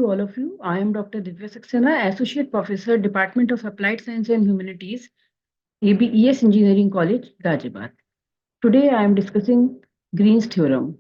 all of you. I am Dr. Divya Saxena, Associate Professor, Department of Applied Science and Humanities, ABES Engineering College, Ghaziabad. Today I am discussing Green's theorem.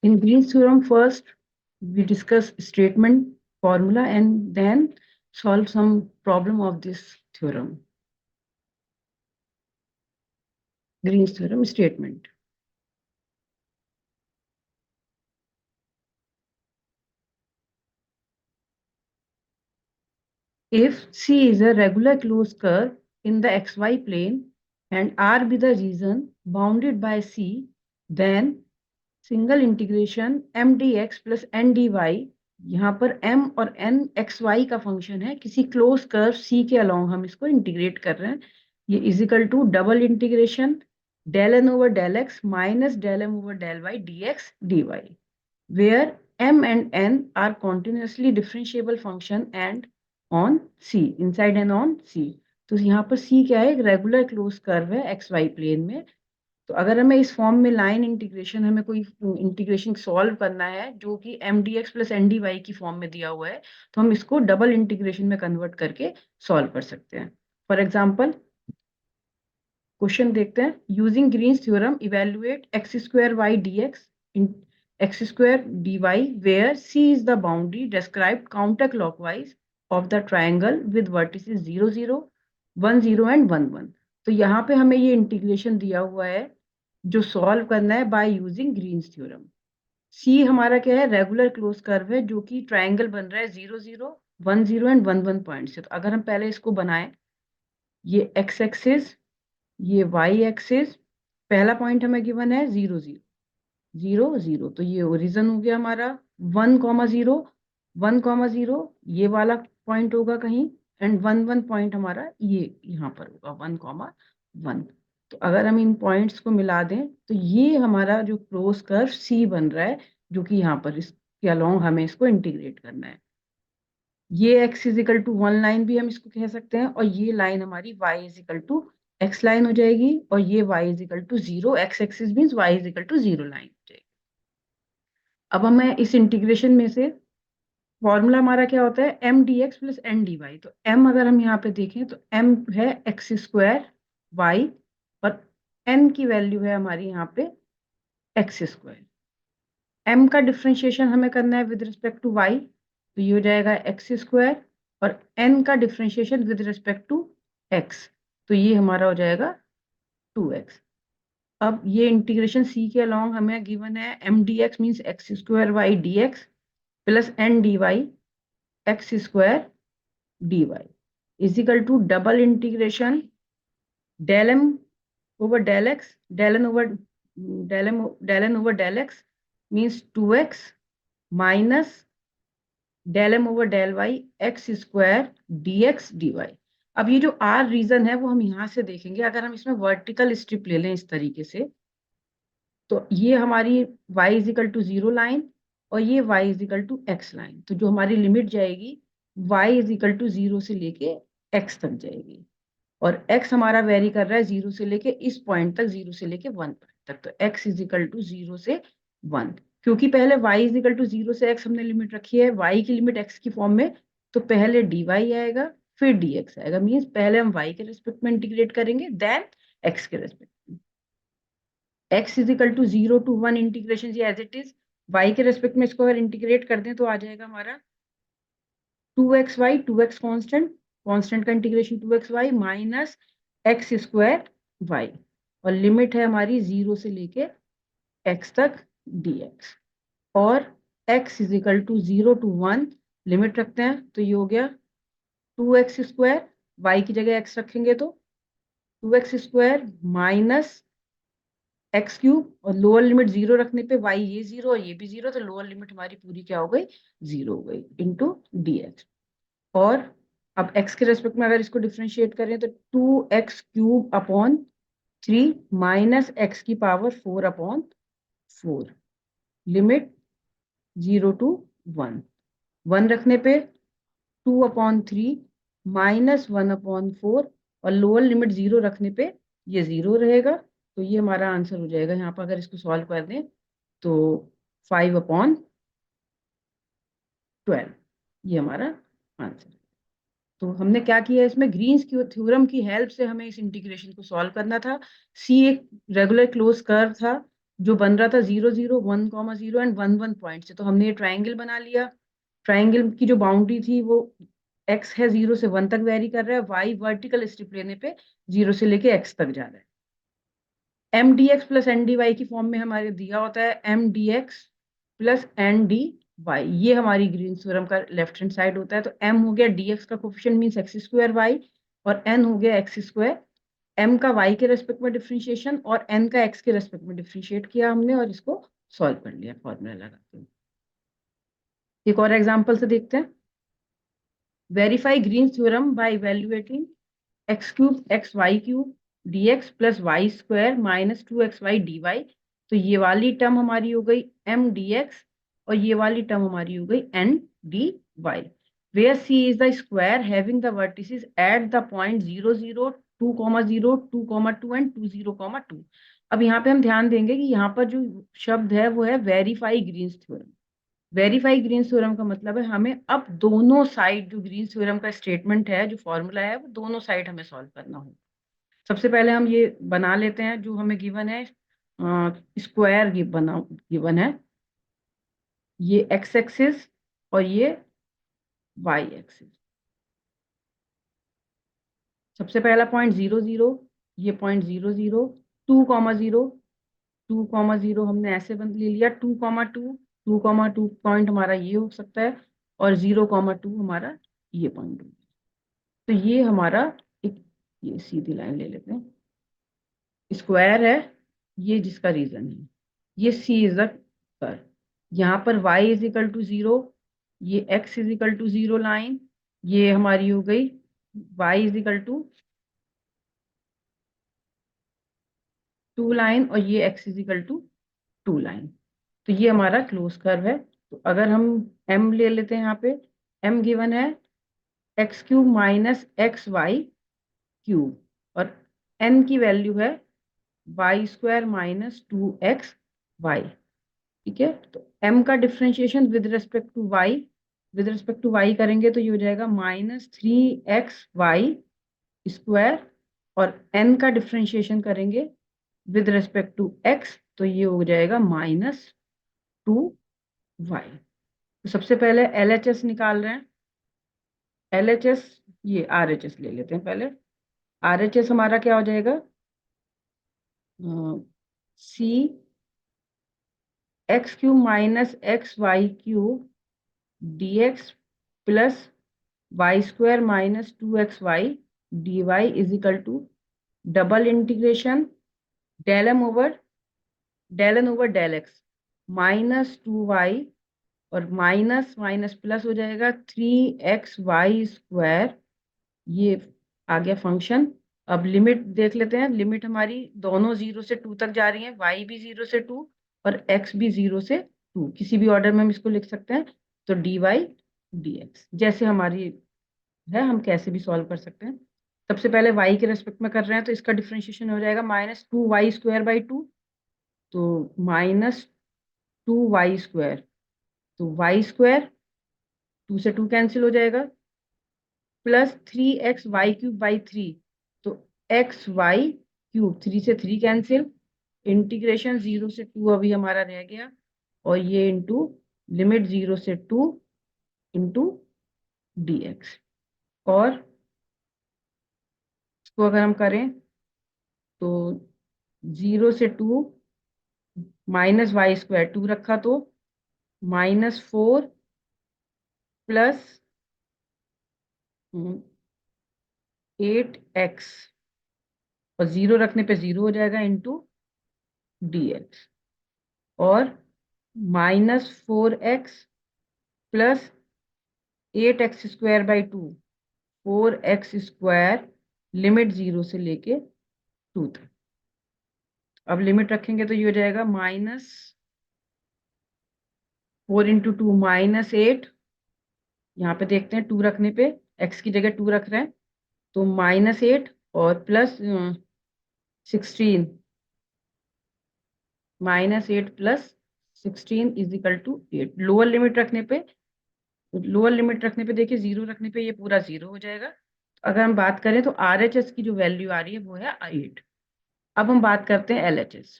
In Green's theorem, first we discuss statement, formula, and then solve some problem of this theorem. Green's theorem statement. If C is a regular closed curve in the xy plane and R be the region bounded by C, then single integration M D x plus N D Y, यहाँ पर m और n X Y का function है, किसी close curve C के along हम इसको integrate कर रहे हैं. ये is equal to double integration del N over del X minus del M over del Y D X D Y, where m and n are continuously differentiable function and on C, inside and on C. तो यहाँ पर C क्या है? एक regular close curve है x Y plane में. तो अगर हमें इस फॉर्म में लाइन इंटीग्रेशन, हमें कोई इंटीग्रेशन सॉल्व करना है जो कि M D x plus N D Y की फॉर्म में दिया हुआ है, तो हम इसको डबल इंटीग्रेशन में कन्वर्ट करके सॉल्व कर सकते हैं. फॉर एग्जाम्पल क्वेश्चन देखते हैं. Using Green's theorem evaluate X square Y D X in X square D Y where C is the boundary described counter clockwise of the triangle with vertices 0 0 1 0 and 1 1. तो यहाँ पे हमें ये integration दिया हुआ है जो सॉल्व करना है बाय यूजिंग ग्रीन्स थ्योरम. सी हमारा क्या है? रेगुलर क्लोज कर्व है जो कि ट्राइंगल बन रहा है 0 0 1 0 एंड 1 1 पॉइंट से. तो अगर हम पहले इसको बनाएं, ये एक्स एक्सिस, ये वाई एक्सिस, पहला पॉइंट हमें गिवन है 0 0 0 0, तो ये ओरिजिन हो गया हमारा 1 0 1 0, ये वाला पॉइंट होगा कहीं, एंड 1 1 पॉइंट हमारा ये यहाँ पर होगा 1 1. तो अगर हम इन पॉइंट्स को मिला दें तो ये हमारा जो क्लोज कर्व सी बन रहा है, जो कि यहाँ पर इसके अलोंग हमें इसको इंटीग्रेट करना है. ये x is equal to 1 line भी हम इसको कह सकते हैं, और ये लाइन हमारी y is equal to x line हो जाएगी, और ये y is equal to 0, x axis means y is equal to 0 line हो जाएगी. अब हमें इस इंटीग्रेशन में से फॉर्मूला हमारा क्या होता है? M D x plus N D Y. तो m अगर हम यहाँ पे देखें तो m है एक्स स्क्वायर वाई, और n की वैल्यू है हमारी यहाँ पे एक्स स्क्वायर. m का डिफ्रेंशिएशन हमें करना है विद रिस्पेक्ट टू y, तो ये हो जाएगा एक्स स्क्वायर, और n का differentiation with respect to x, तो ये हमारा हो जाएगा 2x. अब ये इंटीग्रेशन c के अलोंग हमें गिवन है M D X means X square Y D x plus N D Y X square D Y is equal to double integration del M over del X del N over del X means 2x minus del M over del Y X square D X D Y. अब ये जो are reason है वो हम यहाँ से देखेंगे. अगर हम इसमें वर्टिकल स्ट्रिप ले लें इस तरीके से, तो ये हमारी y is equal to 0 line, और ये y is equal to x line. तो जो हमारी लिमिट जाएगी y इज इक्वल टू 0 से लेके x तक जाएगी, और x हमारा वेरी कर रहा है 0 से लेके इस पॉइंट तक, 0 से लेके 1 पॉइंट तक. तो x इज इक्वल टू 0 से 1. क्योंकि पहले y इज इक्वल टू 0 से x हमने लिमिट रखी है, y की लिमिट x की फॉर्म में, तो पहले dy आएगा फिर dx आएगा. मीन्स पहले हम y के रेस्पेक्ट में इंटीग्रेट करेंगे देन x के रेस्पेक्ट में. x is equal to 0 to 1 integration G as it is, y के रेस्पेक्ट में इसको अगर इंटीग्रेट कर दें तो आ जाएगा हमारा 2xy, 2x कांस्टेंट का integration 2xy minus X square Y, और लिमिट है हमारी 0 से लेके x तक dx, और x is equal to 0 to 1 limit रखते हैं, तो ये हो गया 2x स्क्वायर, y की जगह x रखेंगे तो 2x square minus x cube, और लोअर लिमिट 0 रखने पे y ये 0 और ये भी 0, तो लोअर लिमिट हमारी पूरी क्या हो गई? 0 हो गई इंटू dx. और अब x के रेस्पेक्ट में अगर इसको डिफरेंशिएट करें तो 2x cube upon 3 minus x की पावर 4 अपॉन 4, लिमिट 0 टू 1. 1 रखने पे 2 अपॉन 3 माइनस 1 अपॉन 4, और लोअर लिमिट 0 रखने पे ये 0 रहेगा. तो ये हमारा आंसर हो जाएगा. यहाँ पर अगर इसको सॉल्व कर दें तो 5 अपॉन 12. ये हमारा आंसर। तो हमने क्या किया, इसमें ग्रीन्स की थ्योरम की हेल्प से हमें इस इंटीग्रेशन को सॉल्व करना था। सी एक रेगुलर क्लोज कर्व था जो बन रहा था 0, 0, 1, 0 एंड 1, 1 पॉइंट से। तो हमने ये ट्राइंगल बना लिया। ट्राइंगल की जो बाउंड्री थी वो एक्स है 0 से 1 तक वेरी कर रहा है, वाई वर्टिकल स्ट्रिप लेने पे 0 से लेके एक्स तक जा रहा है। M D x plus N D Y की फॉर्म में हमारे दिया होता है M D x plus N D Y. ये हमारी ग्रीन थ्योरम का लेफ्ट हैंड साइड होता है। तो एम हो गया डी एक्स का coefficient means X square Y, और एन हो गया एक्स स्क्वायर। एम का वाई के रेस्पेक्ट में डिफ्रेंशिएशन और एन का एक्स के रेस्पेक्ट में डिफ्रेंशिएट किया हमने, और इसको सॉल्व कर लिया फॉर्मूला लगा के। एक और एग्जांपल से देखते हैं। Verify green theorem by evaluating X cube X Y cube D x plus Y square minus 2xy dy। तो ये वाली टर्म हमारी हो गई एम डी एक्स, और ये वाली टर्म हमारी हो गई N D Y. Where C is the square having the vertices at the point 0, 0, 2, 0, 2, 2 and 2, 0, 2। अब यहाँ पे हम ध्यान देंगे कि यहाँ पर जो शब्द है वो है verify Green's theorem. Verify Green's theorem का मतलब है हमें अब दोनों साइड, जो ग्रीन्स थ्योरम का स्टेटमेंट है, जो फॉर्मूला है, वो दोनों साइड हमें सॉल्व करना होगा। सबसे पहले हम ये बना लेते हैं जो हमें गिवन है। स्क्वायर गिवन है, ये एक्स एक्सिस और ये वाई एक्सिस। सबसे पहला पॉइंट 0, 0, ये पॉइंट 0, 0, 2, 0, 2, 0 हमने ऐसे बंद ले लिया। 2, 2, 2, पॉइंट हमारा ये हो सकता है, और 0, 2 हमारा ये पॉइंट हो। तो ये हमारा एक, ये सीधी लाइन ले लेते हैं, स्क्वायर है ये, जिसका रीजन है ये सी इज द कर्व। यहाँ पर y इज इक्वल टू 0, ये x is equal to 0 line, ये हमारी हो गई y is equal to 2 line, और ये x is equal to 2 line. तो ये हमारा क्लोज कर्व है। तो अगर हम m ले लेते हैं, यहाँ पे m गिवन है X cube minus x Y cube, और n की वैल्यू है वाई स्क्वायर माइनस 2xy। ठीक है, तो m का differentiation with respect to y करेंगे तो ये हो जाएगा -3xy स्क्वायर, और n का डिफ्रेंशिएशन करेंगे विद रिस्पेक्ट टू x तो ये हो जाएगा -2y। तो सबसे पहले LHS निकाल रहे हैं। LHS, ये RHS ले लेते हैं पहले। RHS हमारा क्या हो जाएगा, C x cube minus x Y cube D x plus Y square minus 2xy D Y is equal to double integration del N over del x -2y, और माइनस माइनस प्लस हो जाएगा 3xy square. ये आ गया function. अब limit देख लेते हैं। Limit हमारी दोनों 0 से 2 तक जा रही है, y भी 0 से 2 और x भी 0 से 2, किसी भी ऑर्डर में हम इसको लिख सकते हैं। तो dy dx जैसे हमारी है, हम कैसे भी सॉल्व कर सकते हैं। सबसे पहले y के रेस्पेक्ट में कर रहे हैं तो इसका डिफरेंशिएशन हो जाएगा -2y² 2। तो -2y², तो y² 2 से 2 कैंसिल हो जाएगा, प्लस 3xy³ 3। तो xy³ 3 से 3 कैंसिल, इंटीग्रेशन 0 से 2 अभी हमारा रह गया, और ये इंटू लिमिट 0 से 2 इंटू dx। और इसको अगर हम करें तो 0 से 2 -y²2 रखा तो -4 प्लस 8x, और 0 रखने पे 0 हो जाएगा इंटू dx, और -4x plus 8x² 2 4x² limit 0 से लेके 2 तक। अब लिमिट रखेंगे तो ये हो जाएगा -4 × 2 -8। यहाँ पे देखते हैं 2 रखने पे, x की जगह 2 रख रहे हैं, तो -8 और plus 16, -8 plus 16 is equal to 8। Lower limit रखने पे लोअर लिमिट रखने पे देखिए, जीरो रखने पे ये पूरा जीरो हो जाएगा। अगर हम बात करें तो RHS की जो वैल्यू आ रही है वो है 8। अब हम बात करते हैं LHS।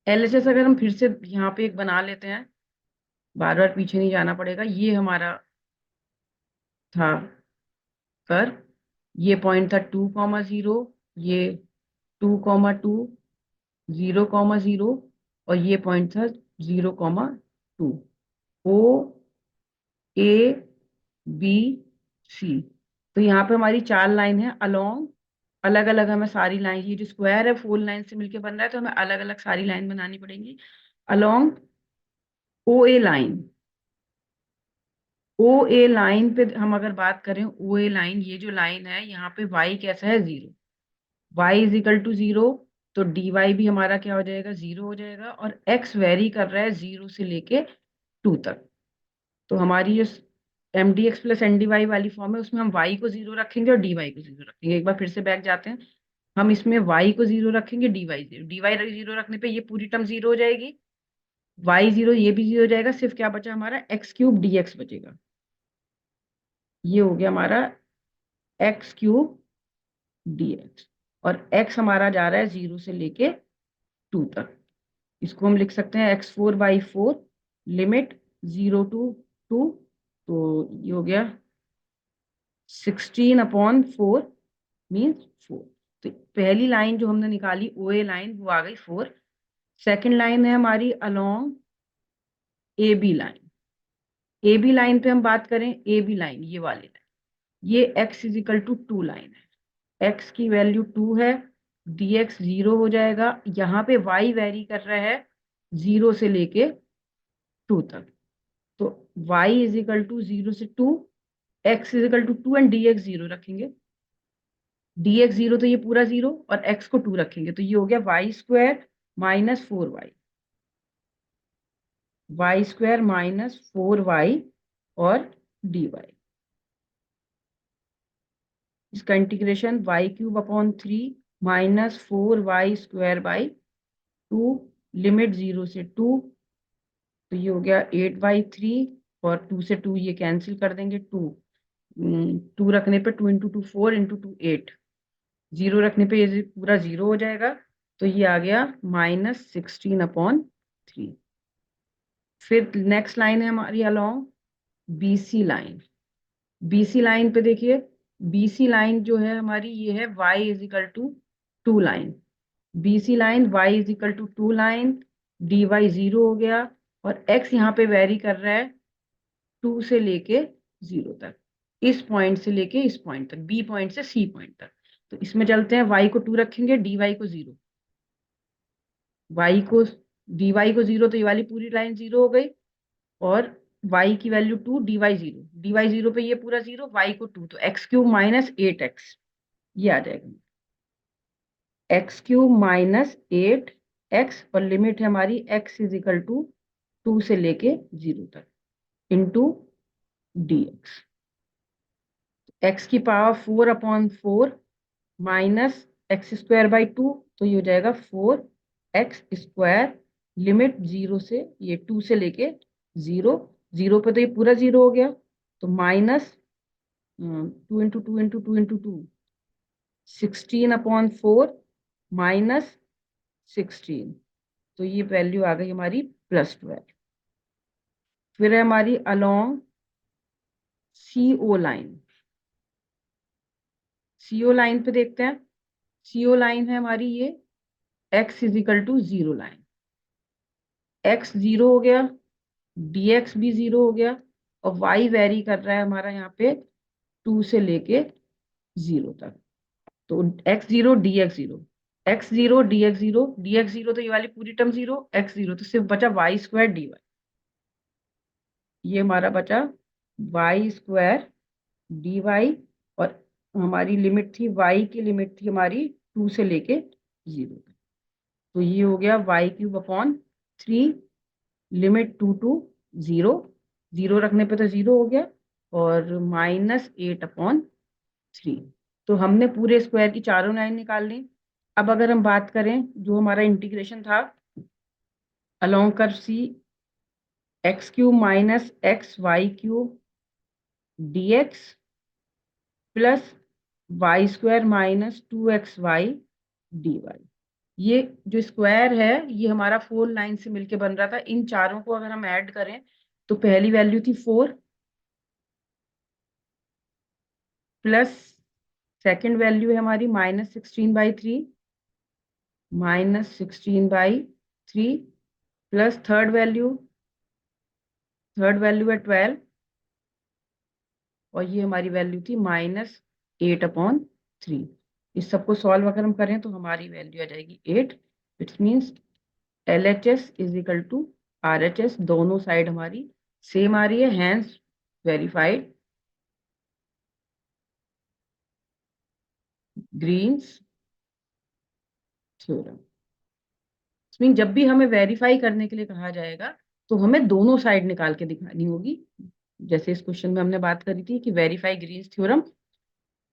LHS अगर हम फिर से यहाँ पे एक बना लेते हैं, बार बार पीछे नहीं जाना पड़ेगा। ये हमारा था कर, ये पॉइंट था 2,0, ये 2,2, 0,0, और ये पॉइंट था 0,2। O A B C। तो यहाँ पे हमारी 4 लाइन है अलोंग। अलग अलग हमें सारी लाइन, ये जो स्क्वायर है 4 लाइन से मिलकर बन रहा है, तो हमें अलग अलग सारी लाइन बनानी पड़ेंगी along OA line. OA line पे हम अगर बात करें, OA लाइन, ये जो लाइन है यहाँ पे y कैसा है, 0। y इज इक्वल टू 0, तो dy भी हमारा क्या हो जाएगा, 0 हो जाएगा। और x वेरी कर रहा है 0 से लेके 2 तक। तो हमारी जो mdx प्लस ndy वाली फॉर्म है, उसमें हम y को 0 रखेंगे और dy को 0 रखेंगे। एक बार फिर से बैक जाते हैं, हम इसमें y को 0 रखेंगे, dy 0। dy 0 रखने पे ये पूरी टर्म 0 हो जाएगी, y 0, ये भी 0 हो जाएगा। सिर्फ क्या बचा हमारा, x क्यूब dx बचेगा। ये हो गया हमारा x क्यूब dx। और x हमारा जा रहा है 0 से लेके 2 तक। इसको हम लिख सकते हैं x4/4 लिमिट 0 to 2। तो ये हो गया 16/4 मीन्स 4। तो पहली लाइन जो हमने निकाली OA लाइन, वो आ गई 4। सेकेंड लाइन है हमारी along AB line. AB line पे हम बात करें, AB लाइन ये वाली लाइन, ये x is equal to 2 line है। x की वैल्यू 2 है, dx 0 हो जाएगा। यहाँ पे y वेरी कर रहा है 0 से लेके 2 तक। तो y इज इक्वल टू 0 से 2, x is equal to 2 and dx 0 रखेंगे। dx 0 तो ये पूरा 0, और x को 2 रखेंगे, तो ये हो गया y² minus 4y। y² minus 4y और dy। इसका integration y³ upon 3 minus 4y² by 2, limit 0 से 2। तो ये हो गया 8/3, और 2 से 2 ये कैंसिल कर देंगे। 2 रखने पे 2 इंटू 2 4, इंटू 2 8। 0 रखने पे ये पूरा 0 हो जाएगा। तो ये आ गया -16/3। फिर नेक्स्ट लाइन है हमारी along BC line. BC line पे देखिए, BC लाइन जो है हमारी, ये है y is equal to 2 line. BC line y is equal to 2 line, dy 0 हो गया, और x यहाँ पे वेरी कर रहा है 2 से लेके 0 तक। इस पॉइंट से लेके इस पॉइंट तक, B पॉइंट से C पॉइंट तक। तो इसमें चलते हैं, y को 2 रखेंगे, dy को 0। y को dy को 0, तो ये वाली पूरी लाइन 0 हो गई। और y की वैल्यू 2, dy 0। dy 0 पे ये पूरा 0, y को 2, तो x³ माइनस 8x ये आ जाएगा। x³ माइनस 8x, और लिमिट है हमारी x इज इक्वल टू 2 से लेके 0 तक, इंटू dx। x की पावर 4/4 माइनस x²/2, तो ये हो जाएगा 4x²। लिमिट 0 से, ये 2 से लेके 0। 0 पे तो ये पूरा 0 हो गया, तो minus 2 into 2 into 2 into 2, 16/4 minus 16। तो ये वैल्यू आ गई हमारी +12। फिर है हमारी along CO line. CO line पे देखते हैं, CO लाइन है हमारी ये x is equal to 0 line. x 0 हो गया, dx भी 0 हो गया, और y वेरी कर रहा है हमारा यहाँ पे 2 से लेके 0 तक। तो x0 dx 0, x0 dx 0, dx 0, तो ये वाली पूरी टर्म 0, x 0, तो सिर्फ बचा y² dy। ये हमारा बचा y² dy। और हमारी लिमिट थी, y की लिमिट थी हमारी 2 से लेके 0 तक। तो ये हो गया y³/3, लिमिट 2 to 0। 0 रखने पे तो 0 हो गया, और -8/3। तो हमने पूरे स्क्वायर की चारों लाइन निकाल ली। अब अगर हम बात करें, जो हमारा इंटीग्रेशन था along curve C, x cube minus x Y cube dx plus Y square minus 2xy dy। ये जो स्क्वायर है ये हमारा 4 लाइन से मिलके बन रहा था। इन चारों को अगर हम ऐड करें तो पहली वैल्यू थी 4 प्लस सेकेंड वैल्यू है हमारी -16/3 -16/3 प्लस थर्ड वैल्यू है 12 और ये हमारी वैल्यू थी -8/3। इस सबको सॉल्व अगर हम करें तो हमारी वैल्यू आ जाएगी 8। It's means LHS is equal to RHS। दोनों साइड हमारी सेम आ रही है, hence verified Green's theorem. Mean जब भी हमें वेरीफाई करने के लिए कहा जाएगा तो हमें दोनों साइड निकाल के दिखानी होगी। जैसे इस क्वेश्चन में हमने बात करी थी कि वेरीफाई ग्रीन्स थ्योरम,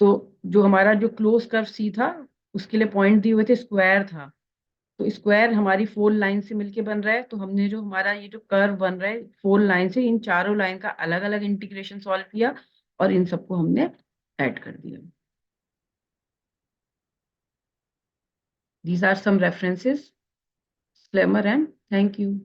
तो जो हमारा जो क्लोज कर्व सी था उसके लिए पॉइंट दिए हुए थे, स्क्वायर था। तो स्क्वायर हमारी 4 लाइन से मिलके बन रहा है, तो हमने जो हमारा ये जो कर्व बन रहा है 4 लाइन से, इन चारों लाइन का अलग अलग इंटीग्रेशन सॉल्व किया और इन सबको हमने ऐड कर दिया। These are some references. Disclaimer and thank you.